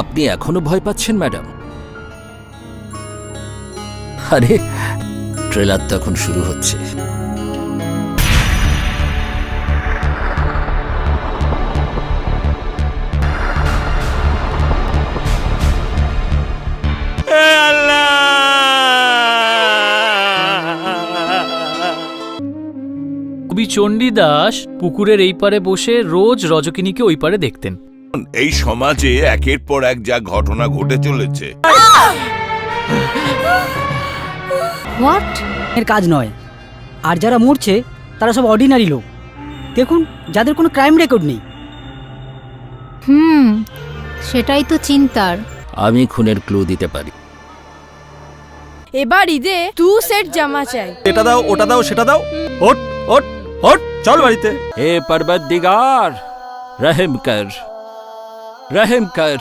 আপনি এখনো ভয় পাচ্ছেন ম্যাডাম? আরে ট্রেলার তো এখন শুরু হচ্ছে। কবি চণ্ডীদাস পুকুরের এই পারে বসে রোজ রজকিনীকে ওই পারে দেখতেন। এই সমাজে একের পর এক যা ঘটনা ঘটে চলেছে, হোয়াট এর কাজ নয়। আর যারা মরছে তারা সব অর্ডিনারি লোক। দেখুন, যাদের কোনো ক্রাইম রেকর্ড নেই। সেটাই তো চিন্তার। আমি খুনের ক্লু দিতে পারি। এবার ঈদে 2 সেট জামা চাই। এটা দাও, ওটা দাও, সেটা দাও। ওট ওট ওট, চল বাড়িতে। হে পরবতদিগার, রহিম কর, রহিম কর।